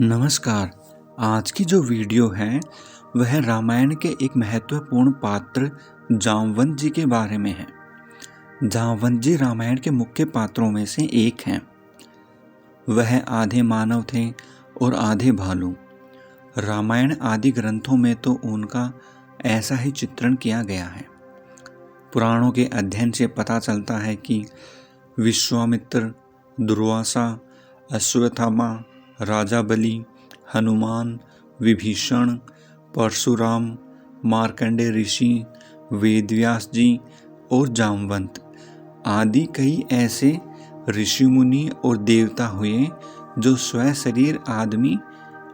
नमस्कार। आज की जो वीडियो है वह रामायण के एक महत्वपूर्ण पात्र जामवंत जी के बारे में है। जामवंत जी रामायण के मुख्य पात्रों में से एक हैं। वह आधे मानव थे और आधे भालू। रामायण आदि ग्रंथों में तो उनका ऐसा ही चित्रण किया गया है। पुराणों के अध्ययन से पता चलता है कि विश्वामित्र, दुर्वासा, अश्वत्थामा, राजा बलि, हनुमान, विभीषण, परशुराम, मार्कंडेय ऋषि, वेदव्यास जी और जामवंत आदि कई ऐसे ऋषि मुनि और देवता हुए जो स्वशरीर आदमी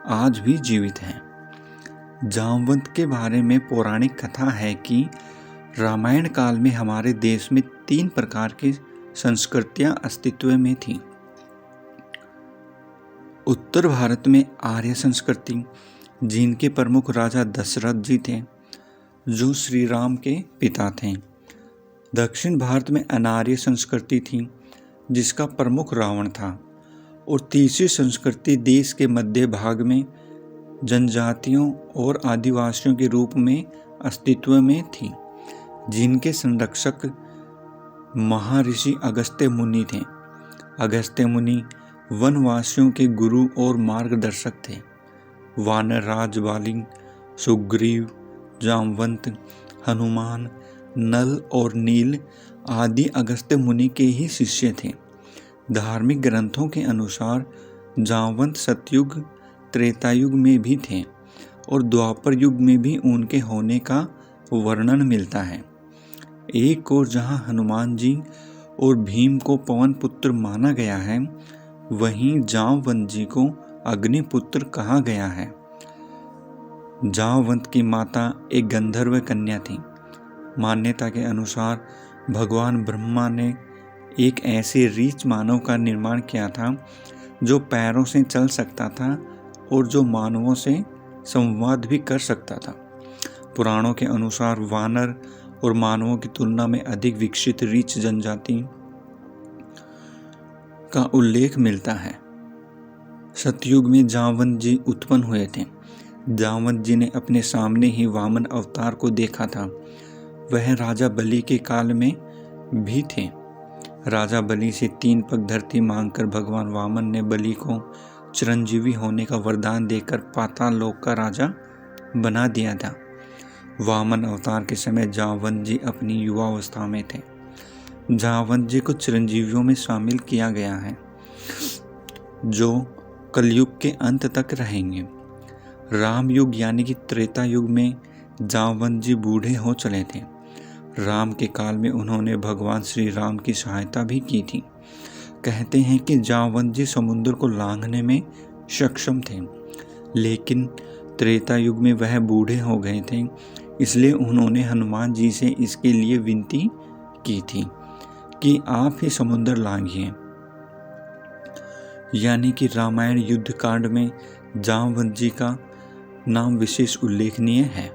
आज भी जीवित हैं। जामवंत के बारे में पौराणिक कथा है कि रामायण काल में हमारे देश में 3 प्रकार की संस्कृतियां अस्तित्व में थीं। उत्तर भारत में आर्य संस्कृति, जिनके प्रमुख राजा दशरथ जी थे, जो श्री राम के पिता थे। दक्षिण भारत में अनार्य संस्कृति थी, जिसका प्रमुख रावण था। और तीसरी संस्कृति देश के मध्य भाग में जनजातियों और आदिवासियों के रूप में अस्तित्व में थी, जिनके संरक्षक महर्षि अगस्त्य मुनि थे। अगस्त्य मुनि वनवासियों के गुरु और मार्गदर्शक थे। वानर राज बाली, सुग्रीव, जामवंत, हनुमान, नल और नील आदि अगस्त्य मुनि के ही शिष्य थे। धार्मिक ग्रंथों के अनुसार जामवंत सतयुग, त्रेतायुग में भी थे और द्वापर युग में भी उनके होने का वर्णन मिलता है। एक और जहां हनुमान जी और भीम को पवन पुत्र माना गया है, वहीं जामवंत जी को अग्निपुत्र कहा गया है। जामवंत की माता एक गंधर्व कन्या थी। मान्यता के अनुसार भगवान ब्रह्मा ने एक ऐसे रीछ मानव का निर्माण किया था जो पैरों से चल सकता था और जो मानवों से संवाद भी कर सकता था। पुराणों के अनुसार वानर और मानवों की तुलना में अधिक विकसित रीछ जनजाति का उल्लेख मिलता है। सतयुग में जामवंत जी उत्पन्न हुए थे। जामवंत जी ने अपने सामने ही वामन अवतार को देखा था। वह राजा बलि के काल में भी थे। राजा बलि से 3 पग धरती मांगकर भगवान वामन ने बलि को चिरंजीवी होने का वरदान देकर पाताल लोक का राजा बना दिया था। वामन अवतार के समय जामवंत जी अपनी युवावस्था में थे। जामवंत जी को चिरंजीवियों में शामिल किया गया है, जो कलयुग के अंत तक रहेंगे। राम युग यानी कि त्रेता युग में जामवंत जी बूढ़े हो चले थे। राम के काल में उन्होंने भगवान श्री राम की सहायता भी की थी। कहते हैं कि जामवंत जी समुद्र को लांघने में सक्षम थे, लेकिन त्रेता युग में वह बूढ़े हो गए थे, इसलिए उन्होंने हनुमान जी से इसके लिए विनती की थी कि आप ही समुद्र लांघिए। यानी कि रामायण युद्ध कांड में जामवंत जी का नाम विशेष उल्लेखनीय है।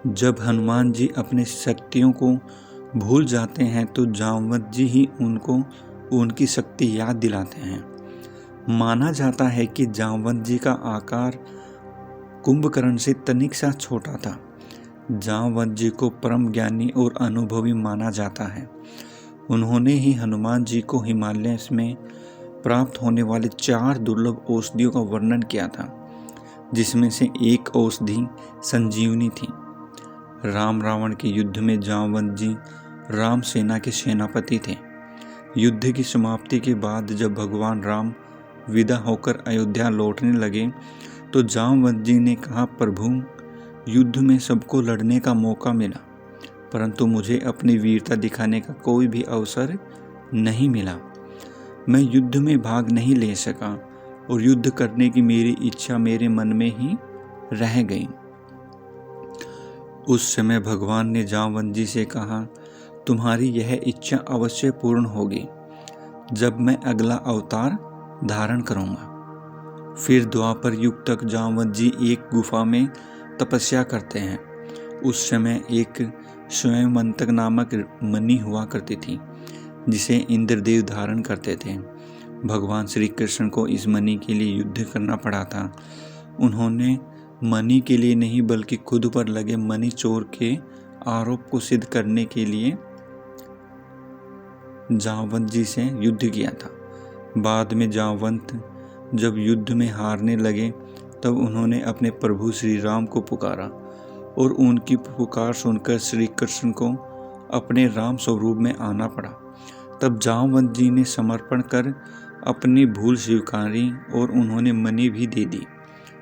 जब हनुमान जी अपने शक्तियों को भूल जाते हैं तो जामवंत जी ही उनको उनकी शक्ति याद दिलाते हैं। माना जाता है कि जामवंत जी का आकार कुंभकर्ण से तनिक सा छोटा था। जामवंत जी को परम ज्ञानी और अनुभवी माना जाता है। उन्होंने ही हनुमान जी को हिमालय में प्राप्त होने वाले 4 दुर्लभ औषधियों का वर्णन किया था, जिसमें से एक औषधि संजीवनी थी। राम रावण के युद्ध में जामवंत जी राम सेना के सेनापति थे। युद्ध की समाप्ति के बाद जब भगवान राम विदा होकर अयोध्या लौटने लगे तो जामवंत जी ने कहा, प्रभु, युद्ध में सबको लड़ने का मौका मिला, परंतु मुझे अपनी वीरता दिखाने का कोई भी अवसर नहीं मिला। मैं युद्ध में भाग नहीं ले सका और युद्ध करने की मेरी इच्छा मेरे मन में ही रह गई। उस समय भगवान ने जामवंत जी से कहा, तुम्हारी यह इच्छा अवश्य पूर्ण होगी जब मैं अगला अवतार धारण करूंगा। फिर द्वापर युग तक जामवंत जी एक गुफा में तपस्या करते हैं। उस समय एक स्वयंवंतक नामक मणि हुआ करती थी, जिसे इंद्रदेव धारण करते थे। भगवान श्री कृष्ण को इस मणि के लिए युद्ध करना पड़ा था। उन्होंने मणि के लिए नहीं बल्कि खुद पर लगे मणि चोर के आरोप को सिद्ध करने के लिए जामवंत जी से युद्ध किया था। बाद में जामवंत जब युद्ध में हारने लगे तब उन्होंने अपने प्रभु श्री राम को पुकारा और उनकी पुकार सुनकर श्री कृष्ण को अपने राम स्वरूप में आना पड़ा। तब जामवंत जी ने समर्पण कर अपनी भूल स्वीकारी और उन्होंने मणि भी दे दी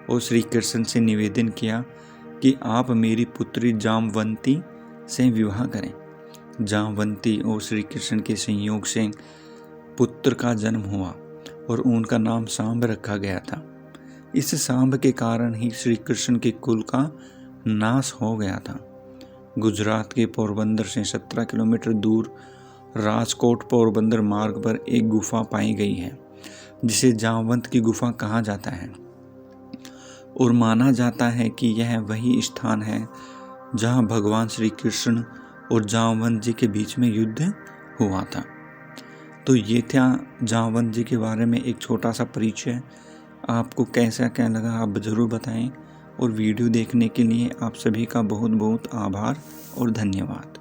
और श्री कृष्ण से निवेदन किया कि आप मेरी पुत्री जामवंती से विवाह करें। जामवंती और श्री कृष्ण के संयोग से पुत्र का जन्म हुआ और उनका नाम सांब रखा गया था। इस सांब के कारण ही श्री कृष्ण के कुल का नाश हो गया था। गुजरात के पोरबंदर से 17 किलोमीटर दूर राजकोट पोरबंदर मार्ग पर एक गुफा पाई गई है जिसे जामवंत की गुफा कहा जाता है और माना जाता है कि यह वही स्थान है जहां भगवान श्री कृष्ण और जामवंत जी के बीच में युद्ध हुआ था। तो ये था जामवंत जी के बारे में एक छोटा सा परिचय। आपको कैसा क्या लगा आप ज़रूर बताएं और वीडियो देखने के लिए आप सभी का बहुत बहुत आभार और धन्यवाद।